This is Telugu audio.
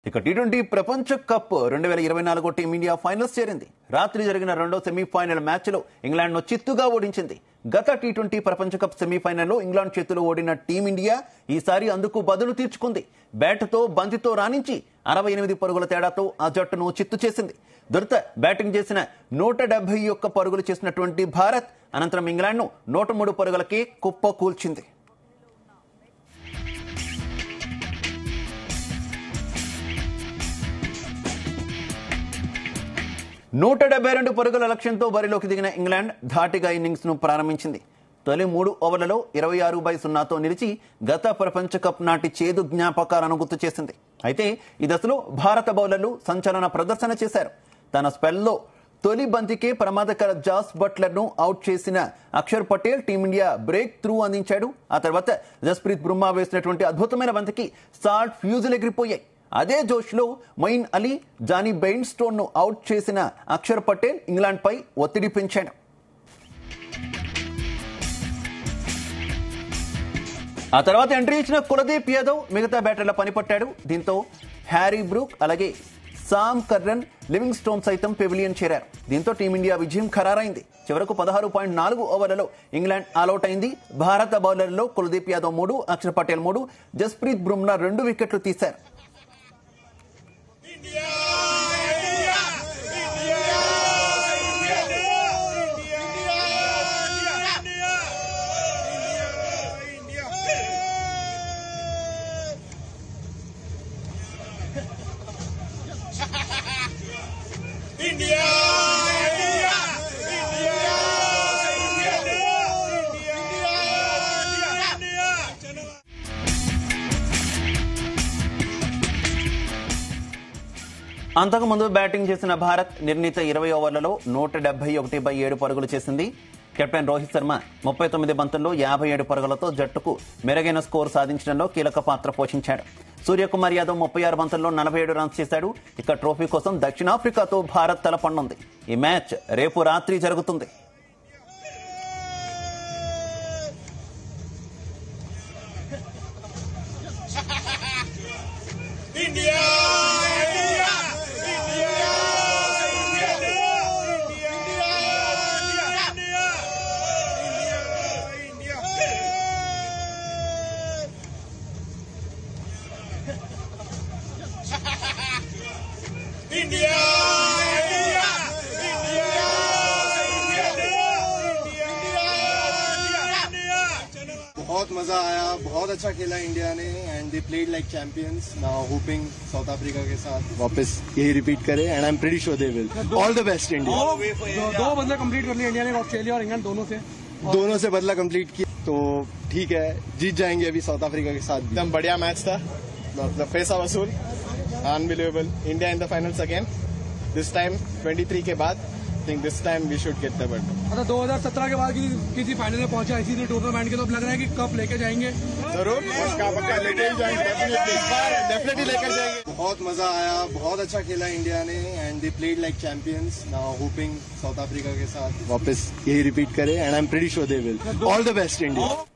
ఇక టీ20 ప్రపంచ కప్ 2024 టీమిండియా ఫైనల్స్ చేరింది. రాత్రి జరిగిన రెండో సెమీఫైనల్ మ్యాచ్లో ఇంగ్లాండ్ను చిత్తుగా ఓడించింది. గత టీ20 ప్రపంచ కప్ సెమీఫైనల్లో ఇంగ్లాండ్ చేతిలో ఓడిన టీమిండియా ఈసారి అందుకు బదులు తీర్చుకుంది. బ్యాట్తో బంతితో రాణించి 68 పరుగుల తేడాతో ఆ జట్టును చిత్తు చేసింది. దొరత బ్యాటింగ్ చేసిన 171 పరుగులు చేసినటువంటి భారత్ అనంతరం ఇంగ్లాండ్ను 103 పరుగులకే కుప్ప కూల్చింది. 172 పరుగుల లక్ష్యంతో బరిలోకి దిగిన ఇంగ్లాండ్ ధాటిగా ఇన్నింగ్స్ ను ప్రారంభించింది. తొలి 3 ఓవర్లలో 26/0తో నిలిచి గత ప్రపంచ కప్ నాటి చేదు జ్ఞాపకాలను గుర్తు చేసింది. అయితే ఈ దశలో భారత బౌలర్లు సంచలన ప్రదర్శన చేశారు. తన స్పెల్లో తొలి బంతికే ప్రమాదకర జాస్ బట్లర్ ను అవుట్ చేసిన Akshar Patel Team India breakthrough అందించాడు. ఆ తర్వాత జస్ప్రీత్ బుమ్రా వేసినటువంటి అద్భుతమైన బంతికి సాల్ట్ ఫ్యూజులు ఎగిరిపోయాయి. అదే జోష్లో మొయిన్ అలీ, జానీ బెయిన్స్టోన్ ను అవుట్ చేసిన అక్షర్ పటేల్ ఇంగ్లాండ్ పై ఒత్తిడి పెంచాడు. ఆ తర్వాత ఎంట్రీ ఇచ్చిన కులదీప్ యాదవ్ మిగతా బ్యాటర్ల పనిపట్టాడు. దీంతో హ్యారీ బ్రూక్ అలాగే సామ్ కర్రన్, లివింగ్స్టోన్ సైతం పెవిలియన్ చేరారు. దీంతో టీమిండియా విజయం ఖరారైంది. చివరకు 16.4 ఓవర్లలో ఇంగ్లాండ్ ఆలౌట్ అయింది. భారత బౌలర్లలో కులదీప్ యాదవ్ 3, అక్షర్ పటేల్ 3, జస్ప్రీత్ బుమ్రా 2 వికెట్లు తీశారు. అంతకుముందు బ్యాటింగ్ చేసిన భారత్ నిర్ణీత 20 ఓవర్లలో 171/7 పరుగులు చేసింది. కెప్టెన్ రోహిత్ శర్మ 39 బంతుల్లో 57 పరుగులతో జట్టుకు మెరుగైన స్కోర్ సాధించడంలో కీలక పాత్ర పోషించాడు. సూర్యకుమార్ యాదవ్ 36 బంతుల్లో 47 రన్స్ చేశాడు. ఇక ట్రోఫీ కోసం దక్షిణాఫ్రికాతో భారత్ తలపడనుంది. ఈ మ్యాచ్ రేపు రాత్రి జరుగుతుంది. बहुत मजा आया, बहुत अच्छा खेला इंडिया ने and they played like champions. Now hopping south Africa के साथ वापस यही रिपीट करे and I am pretty sure they will. All the best India. दो बदला कंप्लीट कर लिया इंडिया ने, ऑस्ट्रेलिया और इंग्लैंड दोनों से बदला कंप्लीट किया तो ठीक है, जीत जाएंगे अभी साउथ अफ्रीका के साथ. एकदम बढ़िया मैच था. द पैसा वसूल, unbelievable. India in the finals again, this time 23 के बाद. think this time we should get the world. अच्छा 2017 के बाद किसी फाइनल में पहुंचा इसी टूर्नामेंट के, तो अब लग रहा है कि कप लेके जाएंगे. जरूर पक्का लेके जाएंगे, डेफिनेटली लेकर जाएंगे. बहुत मजा आया, बहुत अच्छा खेला इंडिया ने and they played like champions. Now hopping south Africa के साथ वापस यही रिपीट करे and I am pretty sure they will. All the best India.